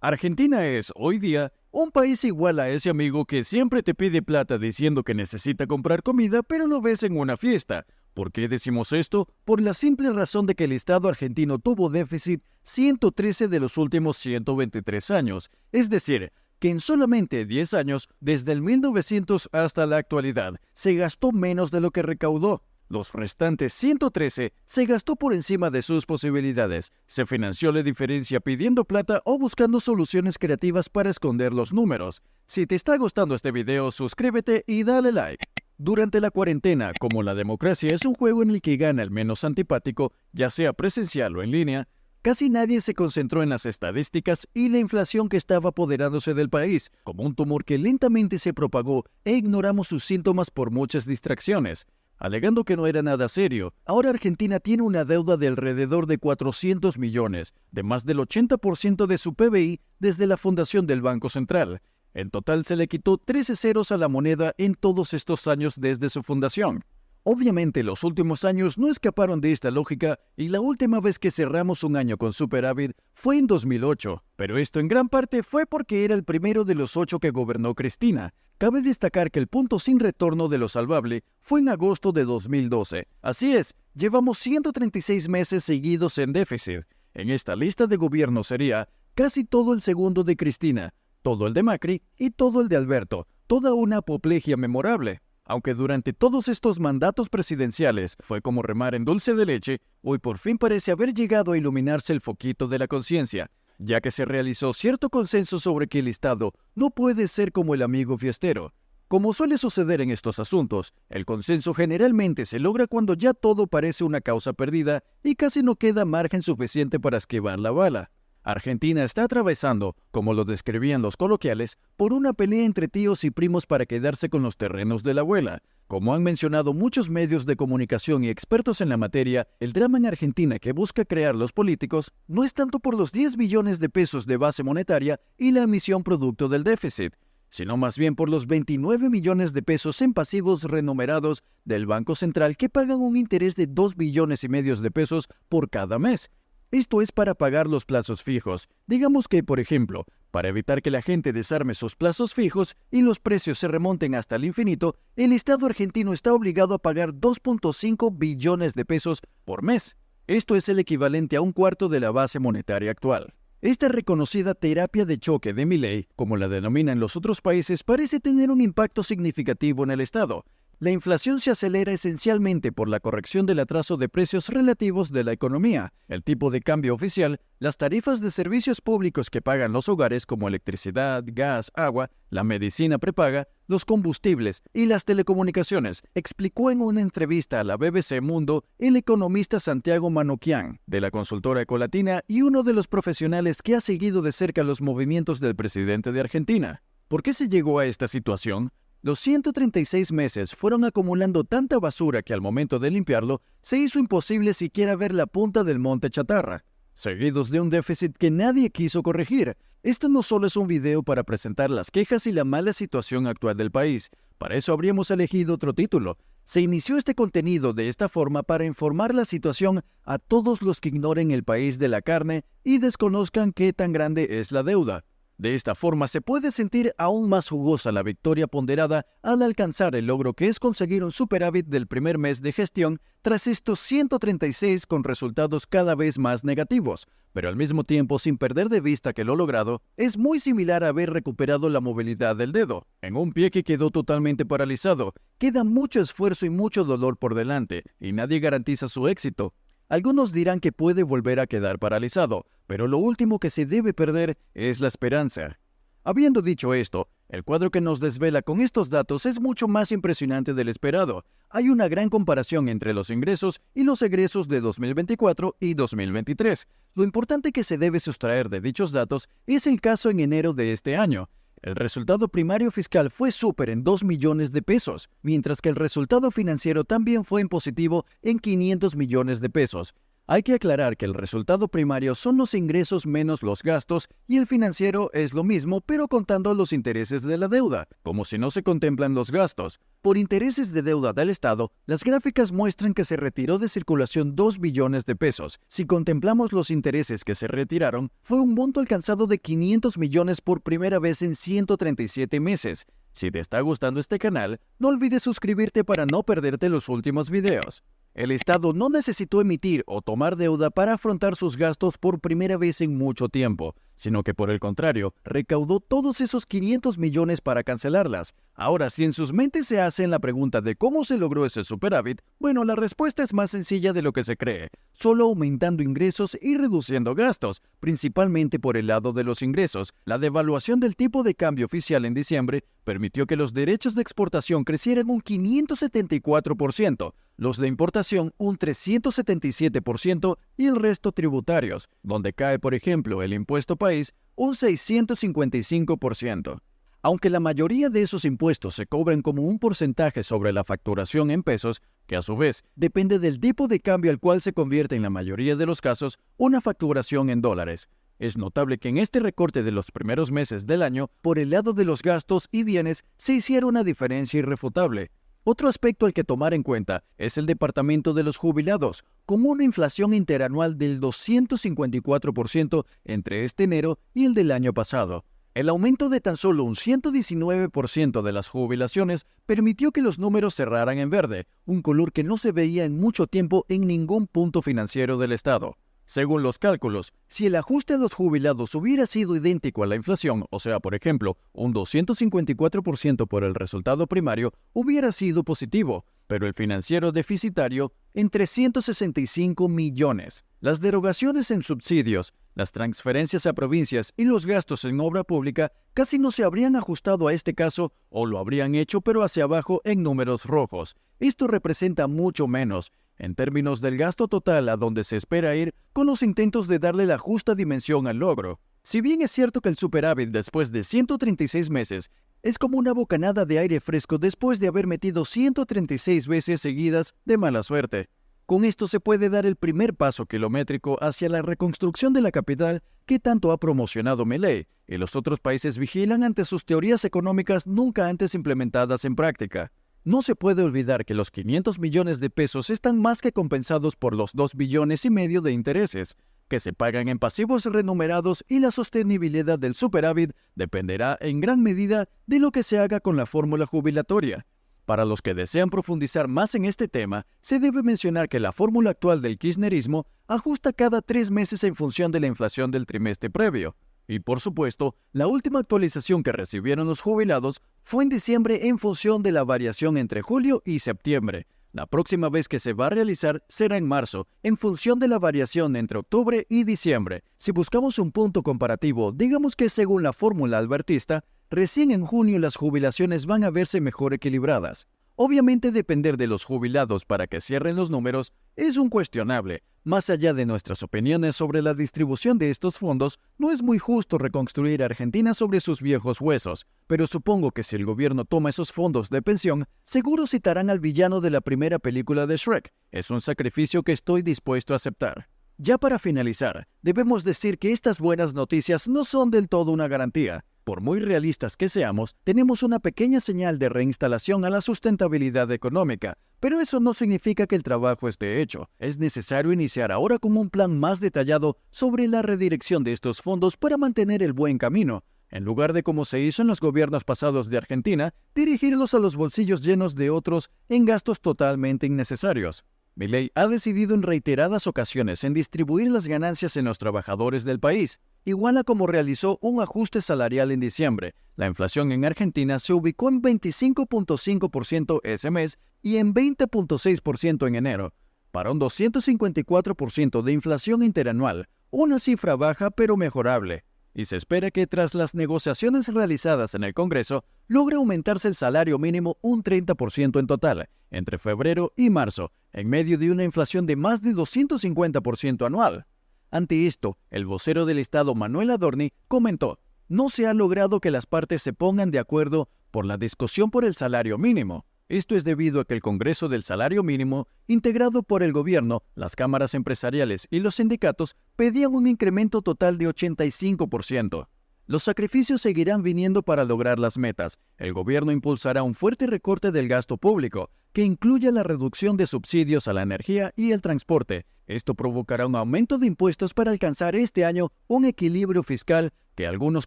Argentina es, hoy día, un país igual a ese amigo que siempre te pide plata diciendo que necesita comprar comida, pero lo ves en una fiesta. ¿Por qué decimos esto? Por la simple razón de que el Estado argentino tuvo déficit 113 de los últimos 123 años, es decir, que en solamente 10 años, desde el 1900 hasta la actualidad, se gastó menos de lo que recaudó. Los restantes 113 se gastó por encima de sus posibilidades, se financió la diferencia pidiendo plata o buscando soluciones creativas para esconder los números. Si te está gustando este video, suscríbete y dale like. Durante la cuarentena, como la democracia es un juego en el que gana el menos antipático, ya sea presencial o en línea, casi nadie se concentró en las estadísticas y la inflación que estaba apoderándose del país, como un tumor que lentamente se propagó e ignoramos sus síntomas por muchas distracciones. Alegando que no era nada serio, ahora Argentina tiene una deuda de alrededor de 400 millones, de más del 80% de su PBI desde la fundación del Banco Central. En total se le quitó 13 ceros a la moneda en todos estos años desde su fundación. Obviamente los últimos años no escaparon de esta lógica y la última vez que cerramos un año con superávit fue en 2008, pero esto en gran parte fue porque era el primero de los 8 que gobernó Cristina. Cabe destacar que el punto sin retorno de lo salvable fue en agosto de 2012. Así es, llevamos 136 meses seguidos en déficit. En esta lista de gobierno sería casi todo el segundo de Cristina, todo el de Macri y todo el de Alberto, toda una apoplejía memorable. Aunque durante todos estos mandatos presidenciales fue como remar en dulce de leche, hoy por fin parece haber llegado a iluminarse el foquito de la conciencia, ya que se realizó cierto consenso sobre que el Estado no puede ser como el amigo fiestero. Como suele suceder en estos asuntos, el consenso generalmente se logra cuando ya todo parece una causa perdida y casi no queda margen suficiente para esquivar la bala. Argentina está atravesando, como lo describían los coloquiales, por una pelea entre tíos y primos para quedarse con los terrenos de la abuela. Como han mencionado muchos medios de comunicación y expertos en la materia, el drama en Argentina que busca crear los políticos no es tanto por los 10 billones de pesos de base monetaria y la emisión producto del déficit, sino más bien por los 29 millones de pesos en pasivos renumerados del Banco Central que pagan un interés de 2,5 billones de pesos por cada mes. Esto es para pagar los plazos fijos. Digamos que, por ejemplo, para evitar que la gente desarme sus plazos fijos y los precios se remonten hasta el infinito, el Estado argentino está obligado a pagar 2,5 billones de pesos por mes. Esto es el equivalente a un cuarto de la base monetaria actual. Esta reconocida terapia de choque de Milei, como la denominan los otros países, parece tener un impacto significativo en el Estado. La inflación se acelera esencialmente por la corrección del atraso de precios relativos de la economía, el tipo de cambio oficial, las tarifas de servicios públicos que pagan los hogares como electricidad, gas, agua, la medicina prepaga, los combustibles y las telecomunicaciones, explicó en una entrevista a la BBC Mundo el economista Santiago Manoukian, de la consultora Ecolatina y uno de los profesionales que ha seguido de cerca los movimientos del presidente de Argentina. ¿Por qué se llegó a esta situación? Los 136 meses fueron acumulando tanta basura que al momento de limpiarlo se hizo imposible siquiera ver la punta del monte chatarra, seguidos de un déficit que nadie quiso corregir. Esto no solo es un video para presentar las quejas y la mala situación actual del país, para eso habríamos elegido otro título. Se inició este contenido de esta forma para informar la situación a todos los que ignoren el país de la carne y desconozcan qué tan grande es la deuda. De esta forma se puede sentir aún más jugosa la victoria ponderada al alcanzar el logro que es conseguir un superávit del primer mes de gestión tras estos 136 con resultados cada vez más negativos, pero al mismo tiempo sin perder de vista que lo logrado es muy similar a haber recuperado la movilidad del dedo. En un pie que quedó totalmente paralizado, queda mucho esfuerzo y mucho dolor por delante, y nadie garantiza su éxito. Algunos dirán que puede volver a quedar paralizado, pero lo último que se debe perder es la esperanza. Habiendo dicho esto, el cuadro que nos desvela con estos datos es mucho más impresionante del esperado. Hay una gran comparación entre los ingresos y los egresos de 2024 y 2023. Lo importante que se debe sustraer de dichos datos es el caso en enero de este año. El resultado primario fiscal fue súper en 2 millones de pesos, mientras que el resultado financiero también fue en positivo en 500 millones de pesos. Hay que aclarar que el resultado primario son los ingresos menos los gastos y el financiero es lo mismo pero contando los intereses de la deuda, como si no se contemplan los gastos. Por intereses de deuda del Estado, las gráficas muestran que se retiró de circulación 2 billones de pesos. Si contemplamos los intereses que se retiraron, fue un monto alcanzado de 500 millones por primera vez en 137 meses. Si te está gustando este canal, no olvides suscribirte para no perderte los últimos videos. El Estado no necesitó emitir o tomar deuda para afrontar sus gastos por primera vez en mucho tiempo, sino que por el contrario, recaudó todos esos 500 millones para cancelarlas. Ahora, si en sus mentes se hacen la pregunta de cómo se logró ese superávit, bueno, la respuesta es más sencilla de lo que se cree, solo aumentando ingresos y reduciendo gastos, principalmente por el lado de los ingresos. La devaluación del tipo de cambio oficial en diciembre permitió que los derechos de exportación crecieran un 574%, los de importación un 377% y el resto tributarios, donde cae por ejemplo el impuesto país un 655%. Aunque la mayoría de esos impuestos se cobran como un porcentaje sobre la facturación en pesos, que a su vez depende del tipo de cambio al cual se convierte en la mayoría de los casos una facturación en dólares. Es notable que en este recorte de los primeros meses del año, por el lado de los gastos y bienes, se hiciera una diferencia irrefutable. Otro aspecto al que tomar en cuenta es el departamento de los jubilados, con una inflación interanual del 254% entre este enero y el del año pasado. El aumento de tan solo un 119% de las jubilaciones permitió que los números cerraran en verde, un color que no se veía en mucho tiempo en ningún punto financiero del Estado. Según los cálculos, si el ajuste a los jubilados hubiera sido idéntico a la inflación, o sea, por ejemplo, un 254% por el resultado primario, hubiera sido positivo, pero el financiero deficitario en 365 millones. Las derogaciones en subsidios, las transferencias a provincias y los gastos en obra pública casi no se habrían ajustado a este caso o lo habrían hecho pero hacia abajo en números rojos. Esto representa mucho menos en términos del gasto total a donde se espera ir con los intentos de darle la justa dimensión al logro. Si bien es cierto que el superávit después de 136 meses es como una bocanada de aire fresco después de haber metido 136 veces seguidas de mala suerte. Con esto se puede dar el primer paso kilométrico hacia la reconstrucción de la capital que tanto ha promocionado Milei, y los otros países vigilan ante sus teorías económicas nunca antes implementadas en práctica. No se puede olvidar que los 500 millones de pesos están más que compensados por los 2,5 billones de intereses, que se pagan en pasivos renumerados y la sostenibilidad del superávit dependerá en gran medida de lo que se haga con la fórmula jubilatoria. Para los que desean profundizar más en este tema, se debe mencionar que la fórmula actual del kirchnerismo ajusta cada 3 meses en función de la inflación del trimestre previo. Y por supuesto, la última actualización que recibieron los jubilados fue en diciembre en función de la variación entre julio y septiembre. La próxima vez que se va a realizar será en marzo, en función de la variación entre octubre y diciembre. Si buscamos un punto comparativo, digamos que según la fórmula albertista, recién en junio las jubilaciones van a verse mejor equilibradas. Obviamente depender de los jubilados para que cierren los números es un cuestionable. Más allá de nuestras opiniones sobre la distribución de estos fondos, no es muy justo reconstruir a Argentina sobre sus viejos huesos, pero supongo que si el gobierno toma esos fondos de pensión, seguro citarán al villano de la primera película de Shrek. Es un sacrificio que estoy dispuesto a aceptar. Ya para finalizar, debemos decir que estas buenas noticias no son del todo una garantía. Por muy realistas que seamos, tenemos una pequeña señal de reinstalación a la sustentabilidad económica, pero eso no significa que el trabajo esté hecho. Es necesario iniciar ahora con un plan más detallado sobre la redirección de estos fondos para mantener el buen camino, en lugar de como se hizo en los gobiernos pasados de Argentina, dirigirlos a los bolsillos llenos de otros en gastos totalmente innecesarios. Milei ha decidido en reiteradas ocasiones en distribuir las ganancias en los trabajadores del país, igual a como realizó un ajuste salarial en diciembre. La inflación en Argentina se ubicó en 25.5% ese mes y en 20.6% en enero, para un 254% de inflación interanual, una cifra baja pero mejorable. Y se espera que tras las negociaciones realizadas en el Congreso, logre aumentarse el salario mínimo un 30% en total, entre febrero y marzo, en medio de una inflación de más de 250% anual. Ante esto, el vocero del Estado Manuel Adorni comentó: "No se ha logrado que las partes se pongan de acuerdo por la discusión por el salario mínimo. Esto es debido a que el Congreso del Salario Mínimo, integrado por el gobierno, las cámaras empresariales y los sindicatos, pedían un incremento total de 85%. Los sacrificios seguirán viniendo para lograr las metas. El gobierno impulsará un fuerte recorte del gasto público, que incluye la reducción de subsidios a la energía y el transporte. Esto provocará un aumento de impuestos para alcanzar este año un equilibrio fiscal que algunos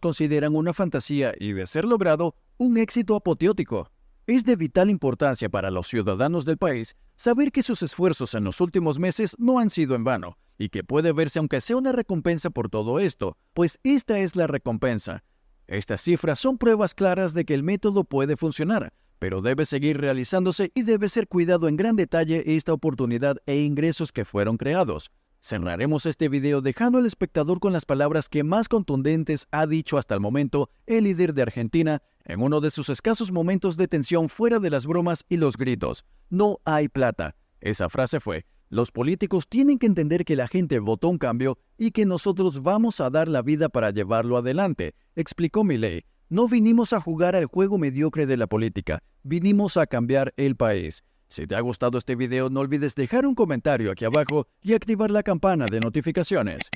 consideran una fantasía y, de ser logrado, un éxito apoteótico. Es de vital importancia para los ciudadanos del país saber que sus esfuerzos en los últimos meses no han sido en vano y que puede verse aunque sea una recompensa por todo esto, pues esta es la recompensa. Estas cifras son pruebas claras de que el método puede funcionar, pero debe seguir realizándose y debe ser cuidado en gran detalle esta oportunidad e ingresos que fueron creados. Cerraremos este video dejando al espectador con las palabras que más contundentes ha dicho hasta el momento el líder de Argentina en uno de sus escasos momentos de tensión fuera de las bromas y los gritos. No hay plata. Esa frase fue: los políticos tienen que entender que la gente votó un cambio y que nosotros vamos a dar la vida para llevarlo adelante, explicó Milei. No vinimos a jugar al juego mediocre de la política, vinimos a cambiar el país. Si te ha gustado este video, no olvides dejar un comentario aquí abajo y activar la campana de notificaciones.